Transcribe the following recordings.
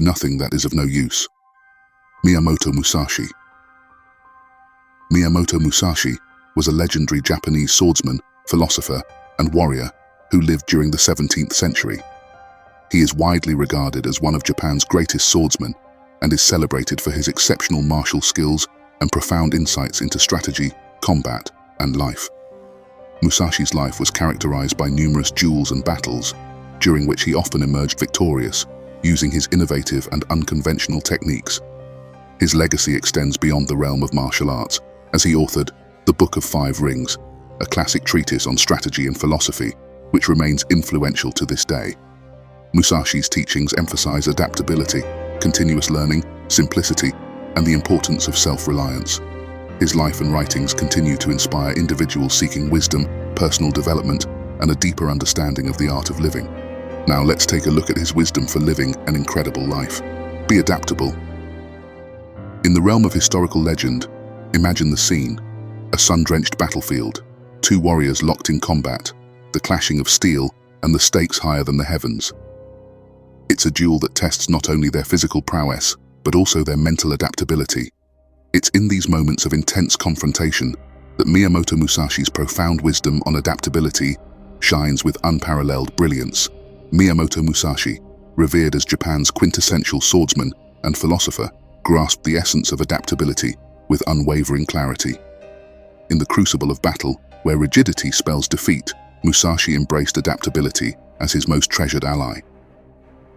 nothing that is of no use. Miyamoto Musashi. Miyamoto Musashi was a legendary Japanese swordsman, philosopher, and warrior who lived during the 17th century. He is widely regarded as one of Japan's greatest swordsmen and is celebrated for his exceptional martial skills and profound insights into strategy, combat, and life. Musashi's life was characterized by numerous duels and battles, during which he often emerged victorious, using his innovative and unconventional techniques. His legacy extends beyond the realm of martial arts, as he authored The Book of Five Rings, a classic treatise on strategy and philosophy, which remains influential to this day. Musashi's teachings emphasize adaptability, continuous learning, simplicity, and the importance of self-reliance. His life and writings continue to inspire individuals seeking wisdom, personal development, and a deeper understanding of the art of living. Now let's take a look at his wisdom for living an incredible life. Be adaptable. In the realm of historical legend, imagine the scene: a sun-drenched battlefield, two warriors locked in combat, the clashing of steel, and the stakes higher than the heavens. It's a duel that tests not only their physical prowess, but also their mental adaptability. It's in these moments of intense confrontation that Miyamoto Musashi's profound wisdom on adaptability shines with unparalleled brilliance. Miyamoto Musashi, revered as Japan's quintessential swordsman and philosopher, grasped the essence of adaptability with unwavering clarity. In the crucible of battle, where rigidity spells defeat, Musashi embraced adaptability as his most treasured ally.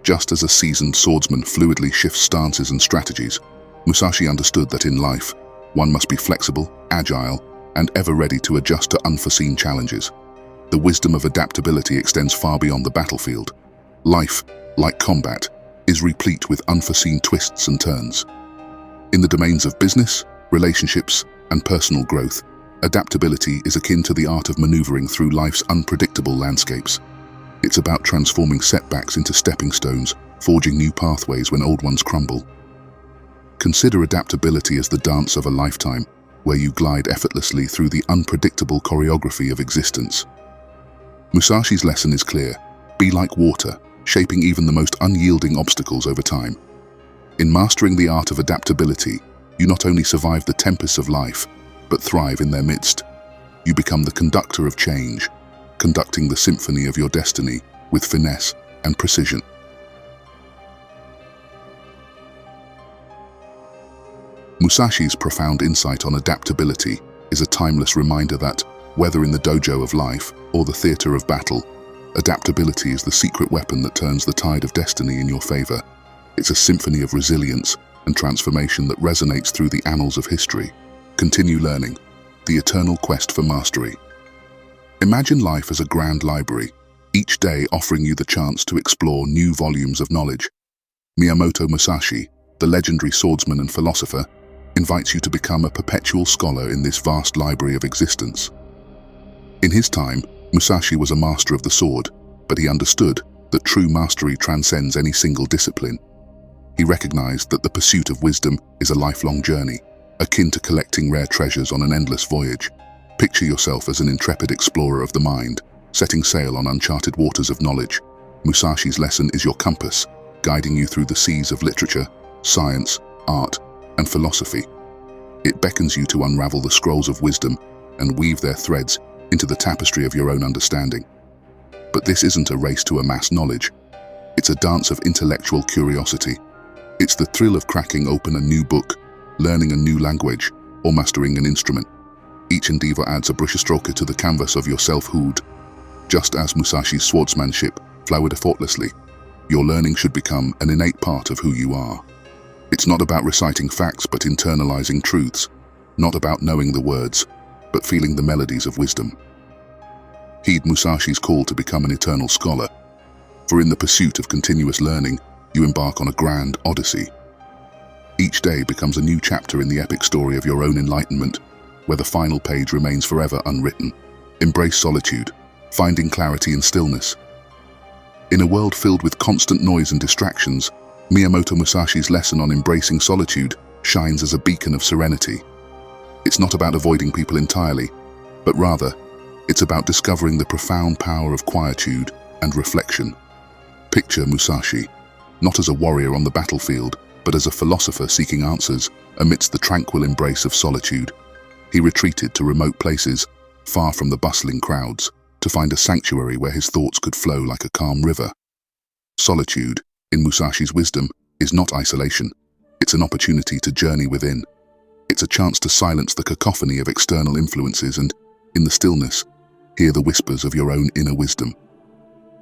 Just as a seasoned swordsman fluidly shifts stances and strategies, Musashi understood that in life, one must be flexible, agile, and ever ready to adjust to unforeseen challenges. The wisdom of adaptability extends far beyond the battlefield. Life, like combat, is replete with unforeseen twists and turns. In the domains of business, relationships, and personal growth, adaptability is akin to the art of maneuvering through life's unpredictable landscapes. It's about transforming setbacks into stepping stones, forging new pathways when old ones crumble. Consider adaptability as the dance of a lifetime, where you glide effortlessly through the unpredictable choreography of existence. Musashi's lesson is clear: be like water, shaping even the most unyielding obstacles over time. In mastering the art of adaptability, you not only survive the tempests of life, but thrive in their midst. You become the conductor of change, conducting the symphony of your destiny with finesse and precision. Musashi's profound insight on adaptability is a timeless reminder that, whether in the dojo of life or the theater of battle, adaptability is the secret weapon that turns the tide of destiny in your favor. It's a symphony of resilience and transformation that resonates through the annals of history. Continue learning, the eternal quest for mastery. Imagine life as a grand library, each day offering you the chance to explore new volumes of knowledge. Miyamoto Musashi, the legendary swordsman and philosopher, invites you to become a perpetual scholar in this vast library of existence. In his time, Musashi was a master of the sword, but he understood that true mastery transcends any single discipline. He recognized that the pursuit of wisdom is a lifelong journey, akin to collecting rare treasures on an endless voyage. Picture yourself as an intrepid explorer of the mind, setting sail on uncharted waters of knowledge. Musashi's lesson is your compass, guiding you through the seas of literature, science, art, and philosophy. It beckons you to unravel the scrolls of wisdom and weave their threads into the tapestry of your own understanding. But this isn't a race to amass knowledge. It's a dance of intellectual curiosity. It's the thrill of cracking open a new book, learning a new language, or mastering an instrument. Each endeavor adds a brushstroke to the canvas of your selfhood. Just as Musashi's swordsmanship flowered effortlessly, your learning should become an innate part of who you are. It's not about reciting facts but internalizing truths, not about knowing the words, but feeling the melodies of wisdom. Heed Musashi's call to become an eternal scholar, for in the pursuit of continuous learning, you embark on a grand odyssey. Each day becomes a new chapter in the epic story of your own enlightenment, where the final page remains forever unwritten. Embrace solitude, finding clarity in stillness. In a world filled with constant noise and distractions, Miyamoto Musashi's lesson on embracing solitude shines as a beacon of serenity. It's not about avoiding people entirely, but rather, it's about discovering the profound power of quietude and reflection. Picture Musashi, not as a warrior on the battlefield, but as a philosopher seeking answers amidst the tranquil embrace of solitude. He retreated to remote places, far from the bustling crowds, to find a sanctuary where his thoughts could flow like a calm river. Solitude, in Musashi's wisdom, is not isolation. It's an opportunity to journey within. It's a chance to silence the cacophony of external influences and, in the stillness, hear the whispers of your own inner wisdom.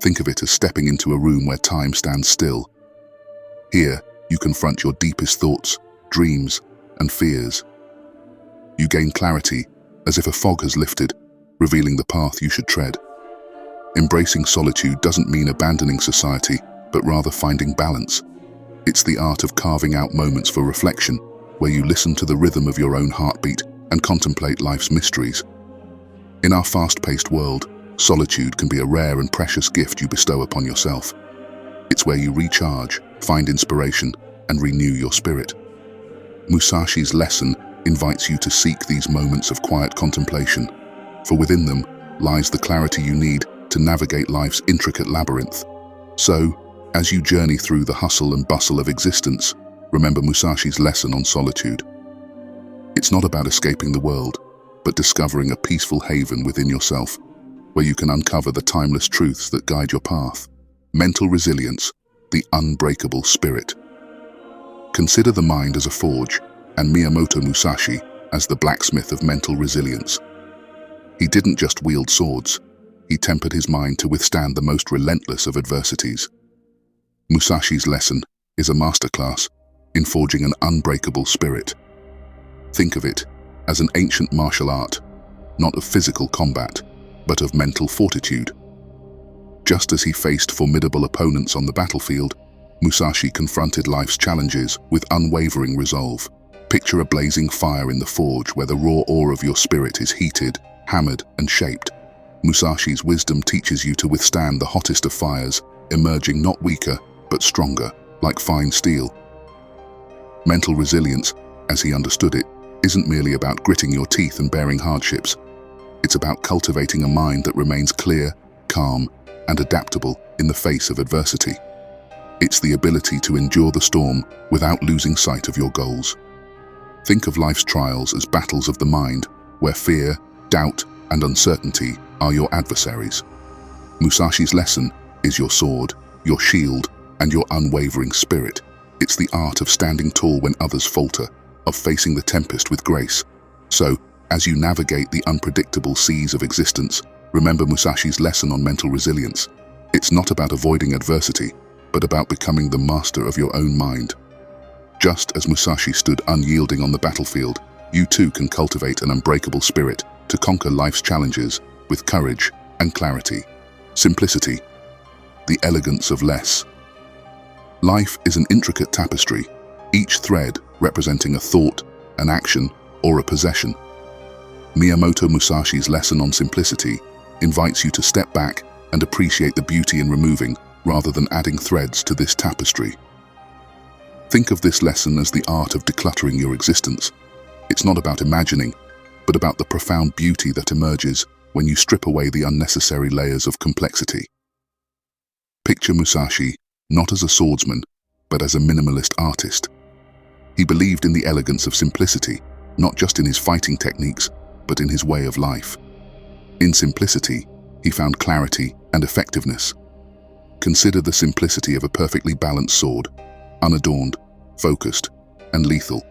Think of it as stepping into a room where time stands still. Here, you confront your deepest thoughts, dreams, and fears. You gain clarity, as if a fog has lifted, revealing the path you should tread. Embracing solitude doesn't mean abandoning society, but rather finding balance. It's the art of carving out moments for reflection, where you listen to the rhythm of your own heartbeat and contemplate life's mysteries. In our fast-paced world, solitude can be a rare and precious gift you bestow upon yourself. It's where you recharge, find inspiration, and renew your spirit. Musashi's lesson invites you to seek these moments of quiet contemplation, for within them lies the clarity you need to navigate life's intricate labyrinth. So, as you journey through the hustle and bustle of existence, remember Musashi's lesson on solitude. It's not about escaping the world, but discovering a peaceful haven within yourself, where you can uncover the timeless truths that guide your path. Mental resilience, the unbreakable spirit. Consider the mind as a forge, and Miyamoto Musashi as the blacksmith of mental resilience. He didn't just wield swords, he tempered his mind to withstand the most relentless of adversities. Musashi's lesson is a masterclass in forging an unbreakable spirit. Think of it as an ancient martial art, not of physical combat, but of mental fortitude. Just as he faced formidable opponents on the battlefield, Musashi confronted life's challenges with unwavering resolve. Picture a blazing fire in the forge where the raw ore of your spirit is heated, hammered, and shaped. Musashi's wisdom teaches you to withstand the hottest of fires, emerging not weaker, but stronger, like fine steel. Mental resilience, as he understood it, isn't merely about gritting your teeth and bearing hardships. It's about cultivating a mind that remains clear, calm, and adaptable in the face of adversity. It's the ability to endure the storm without losing sight of your goals. Think of life's trials as battles of the mind, where fear, doubt, and uncertainty are your adversaries. Musashi's lesson is your sword, your shield, and your unwavering spirit. It's the art of standing tall when others falter, of facing the tempest with grace. So, as you navigate the unpredictable seas of existence, remember Musashi's lesson on mental resilience. It's not about avoiding adversity, but about becoming the master of your own mind. Just as Musashi stood unyielding on the battlefield, you too can cultivate an unbreakable spirit to conquer life's challenges with courage and clarity. Simplicity, the elegance of less. Life is an intricate tapestry, each thread representing a thought, an action, or a possession. Miyamoto Musashi's lesson on simplicity invites you to step back and appreciate the beauty in removing rather than adding threads to this tapestry. Think of this lesson as the art of decluttering your existence. It's not about imagining, but about the profound beauty that emerges when you strip away the unnecessary layers of complexity. Picture Musashi not as a swordsman, but as a minimalist artist. He believed in the elegance of simplicity, not just in his fighting techniques, but in his way of life. In simplicity, he found clarity and effectiveness. Consider the simplicity of a perfectly balanced sword, unadorned, focused, and lethal.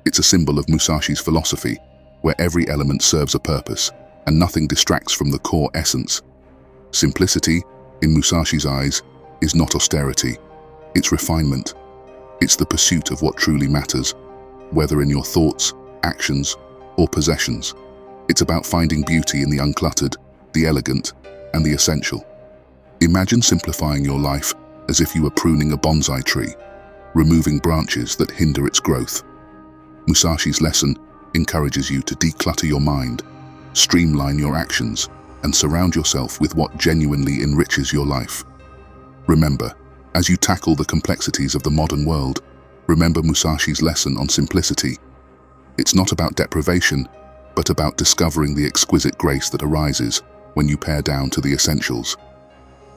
It's a symbol of Musashi's philosophy, where every element serves a purpose, and nothing distracts from the core essence. Simplicity, in Musashi's eyes, is not austerity, it's refinement. It's the pursuit of what truly matters, whether in your thoughts, actions, or possessions. It's about finding beauty in the uncluttered, the elegant, and the essential. Imagine simplifying your life as if you were pruning a bonsai tree, removing branches that hinder its growth. Musashi's lesson encourages you to declutter your mind, streamline your actions, and surround yourself with what genuinely enriches your life. Remember, as you tackle the complexities of the modern world, remember Musashi's lesson on simplicity. It's not about deprivation, but about discovering the exquisite grace that arises when you pare down to the essentials.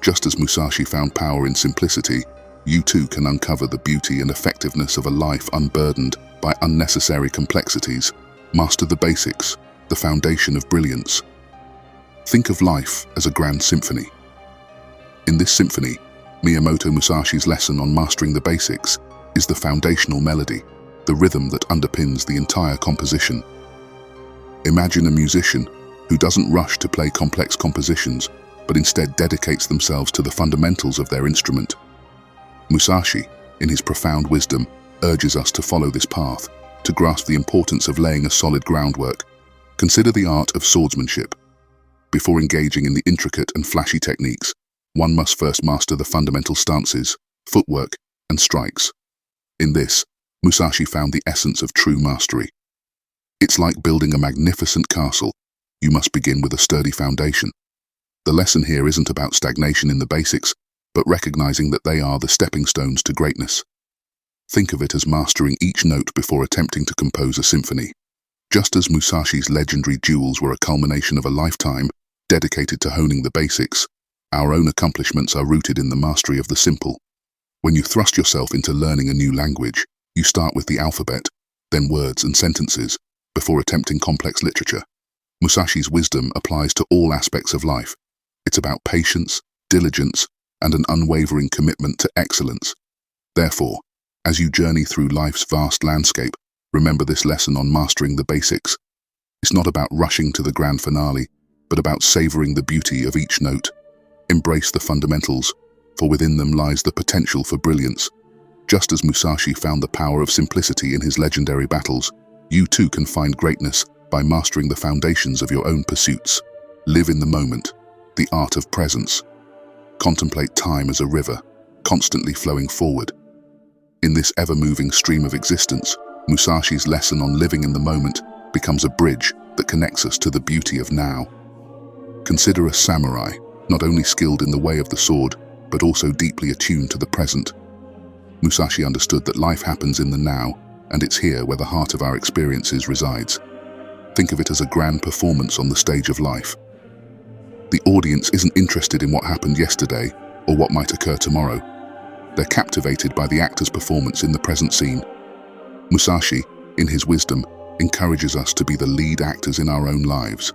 Just as Musashi found power in simplicity, you too can uncover the beauty and effectiveness of a life unburdened by unnecessary complexities. Master the basics, the foundation of brilliance. Think of life as a grand symphony. In this symphony, Miyamoto Musashi's lesson on mastering the basics is the foundational melody, the rhythm that underpins the entire composition. Imagine a musician who doesn't rush to play complex compositions, but instead dedicates themselves to the fundamentals of their instrument. Musashi, in his profound wisdom, urges us to follow this path, to grasp the importance of laying a solid groundwork. Consider the art of swordsmanship. Before engaging in the intricate and flashy techniques, one must first master the fundamental stances, footwork, and strikes. In this, Musashi found the essence of true mastery. It's like building a magnificent castle. You must begin with a sturdy foundation. The lesson here isn't about stagnation in the basics, but recognizing that they are the stepping stones to greatness. Think of it as mastering each note before attempting to compose a symphony. Just as Musashi's legendary duels were a culmination of a lifetime dedicated to honing the basics, our own accomplishments are rooted in the mastery of the simple. When you thrust yourself into learning a new language, you start with the alphabet, then words and sentences, before attempting complex literature. Musashi's wisdom applies to all aspects of life. It's about patience, diligence, and an unwavering commitment to excellence. Therefore, as you journey through life's vast landscape, remember this lesson on mastering the basics. It's not about rushing to the grand finale, but about savoring the beauty of each note. Embrace the fundamentals, for within them lies the potential for brilliance. Just as Musashi found the power of simplicity in his legendary battles, you too can find greatness by mastering the foundations of your own pursuits. Live in the moment, the art of presence. Contemplate time as a river, constantly flowing forward. In this ever-moving stream of existence, Musashi's lesson on living in the moment becomes a bridge that connects us to the beauty of now. Consider a samurai, not only skilled in the way of the sword, but also deeply attuned to the present. Musashi understood that life happens in the now, and it's here where the heart of our experiences resides. Think of it as a grand performance on the stage of life. The audience isn't interested in what happened yesterday or what might occur tomorrow. They're captivated by the actor's performance in the present scene. Musashi, in his wisdom, encourages us to be the lead actors in our own lives.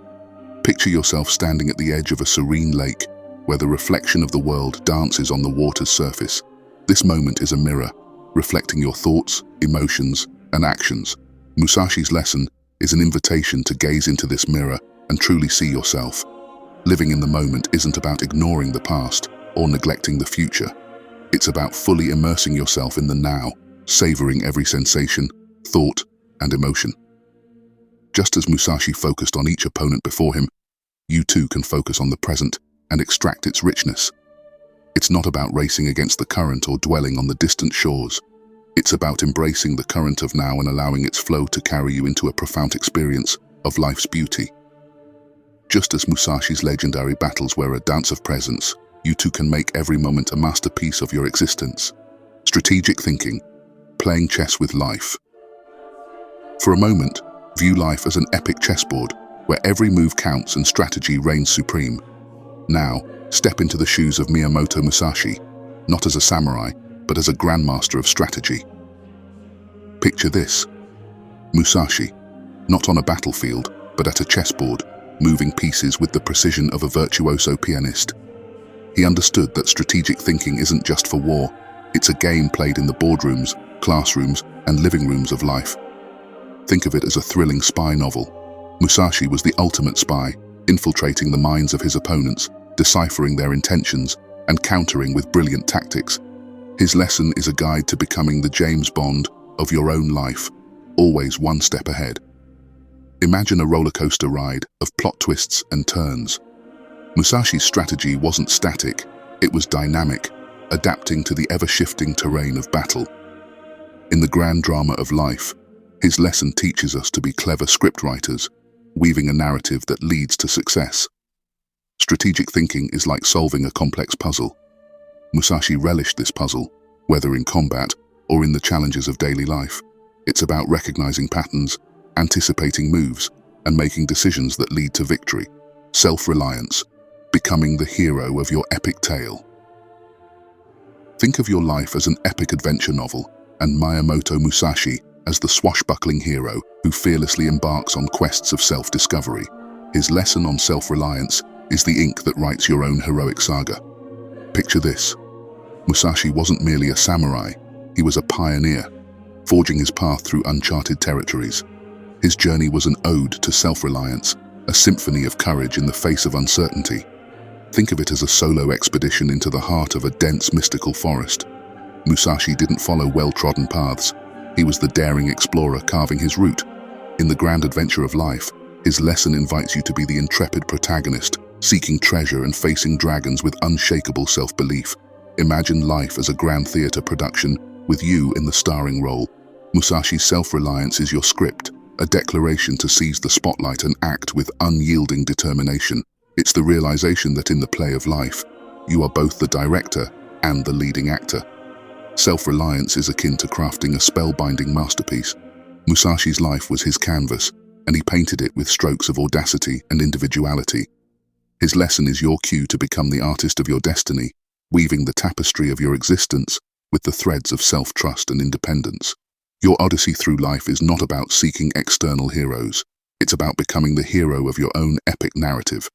Picture yourself standing at the edge of a serene lake, where the reflection of the world dances on the water's surface. This moment is a mirror, reflecting your thoughts, emotions, and actions. Musashi's lesson is an invitation to gaze into this mirror and truly see yourself. Living in the moment isn't about ignoring the past or neglecting the future. It's about fully immersing yourself in the now, savoring every sensation, thought, and emotion. Just as Musashi focused on each opponent before him, you too can focus on the present and extract its richness. It's not about racing against the current or dwelling on the distant shores. It's about embracing the current of now and allowing its flow to carry you into a profound experience of life's beauty. Just as Musashi's legendary battles were a dance of presence, you too can make every moment a masterpiece of your existence. Strategic thinking, playing chess with life. For a moment, view life as an epic chessboard, where every move counts and strategy reigns supreme. Now, step into the shoes of Miyamoto Musashi, not as a samurai, but as a grandmaster of strategy. Picture this: Musashi, not on a battlefield, but at a chessboard, moving pieces with the precision of a virtuoso pianist. He understood that strategic thinking isn't just for war, it's a game played in the boardrooms, classrooms, and living rooms of life. Think of it as a thrilling spy novel. Musashi was the ultimate spy, infiltrating the minds of his opponents, deciphering their intentions, and countering with brilliant tactics. His lesson is a guide to becoming the James Bond of your own life, always one step ahead. Imagine a roller coaster ride of plot twists and turns. Musashi's strategy wasn't static, it was dynamic, adapting to the ever-shifting terrain of battle. In the grand drama of life, his lesson teaches us to be clever scriptwriters, weaving a narrative that leads to success. Strategic thinking is like solving a complex puzzle. Musashi relished this puzzle, whether in combat or in the challenges of daily life. It's about recognizing patterns, anticipating moves, and making decisions that lead to victory. Self-reliance, becoming the hero of your epic tale. Think of your life as an epic adventure novel, and Miyamoto Musashi as the swashbuckling hero who fearlessly embarks on quests of self-discovery. His lesson on self-reliance is the ink that writes your own heroic saga. Picture this. Musashi wasn't merely a samurai, he was a pioneer, forging his path through uncharted territories. His journey was an ode to self-reliance, a symphony of courage in the face of uncertainty. Think of it as a solo expedition into the heart of a dense, mystical forest. Musashi didn't follow well-trodden paths. He was the daring explorer carving his route. In the grand adventure of life, his lesson invites you to be the intrepid protagonist, seeking treasure and facing dragons with unshakable self-belief. Imagine life as a grand theater production, with you in the starring role. Musashi's self-reliance is your script, a declaration to seize the spotlight and act with unyielding determination. It's the realization that in the play of life, you are both the director and the leading actor. Self-reliance is akin to crafting a spellbinding masterpiece. Musashi's life was his canvas, and he painted it with strokes of audacity and individuality. His lesson is your cue to become the artist of your destiny, weaving the tapestry of your existence with the threads of self-trust and independence. Your odyssey through life is not about seeking external heroes. It's about becoming the hero of your own epic narrative.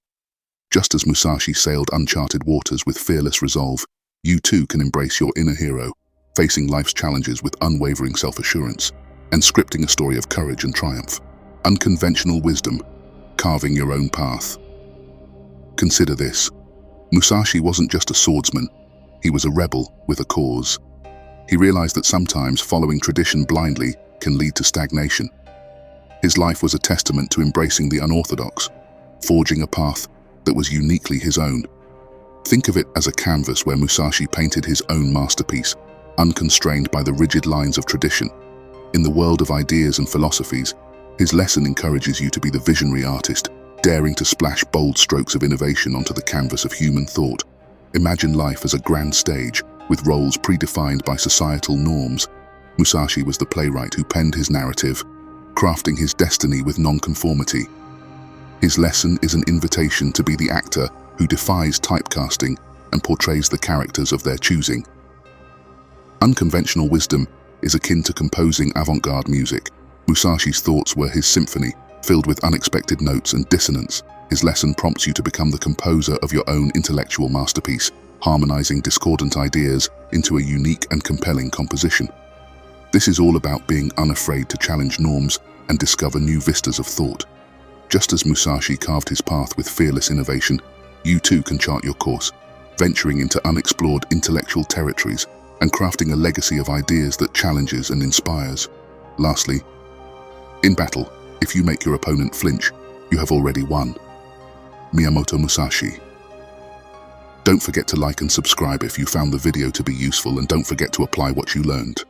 Just as Musashi sailed uncharted waters with fearless resolve, you too can embrace your inner hero, facing life's challenges with unwavering self-assurance, and scripting a story of courage and triumph. Unconventional wisdom, carving your own path. Consider this. Musashi wasn't just a swordsman, he was a rebel with a cause. He realized that sometimes following tradition blindly can lead to stagnation. His life was a testament to embracing the unorthodox, forging a path that was uniquely his own. Think of it as a canvas where Musashi painted his own masterpiece, unconstrained by the rigid lines of tradition. In the world of ideas and philosophies, his lesson encourages you to be the visionary artist, daring to splash bold strokes of innovation onto the canvas of human thought. Imagine life as a grand stage, with roles predefined by societal norms. Musashi was the playwright who penned his narrative, crafting his destiny with nonconformity. His lesson is an invitation to be the actor who defies typecasting and portrays the characters of their choosing. Unconventional wisdom is akin to composing avant-garde music. Musashi's thoughts were his symphony, filled with unexpected notes and dissonance. His lesson prompts you to become the composer of your own intellectual masterpiece, harmonizing discordant ideas into a unique and compelling composition. This is all about being unafraid to challenge norms and discover new vistas of thought. Just as Musashi carved his path with fearless innovation, you too can chart your course, venturing into unexplored intellectual territories and crafting a legacy of ideas that challenges and inspires. Lastly, in battle, if you make your opponent flinch, you have already won. Miyamoto Musashi. Don't forget to like and subscribe if you found the video to be useful, and don't forget to apply what you learned.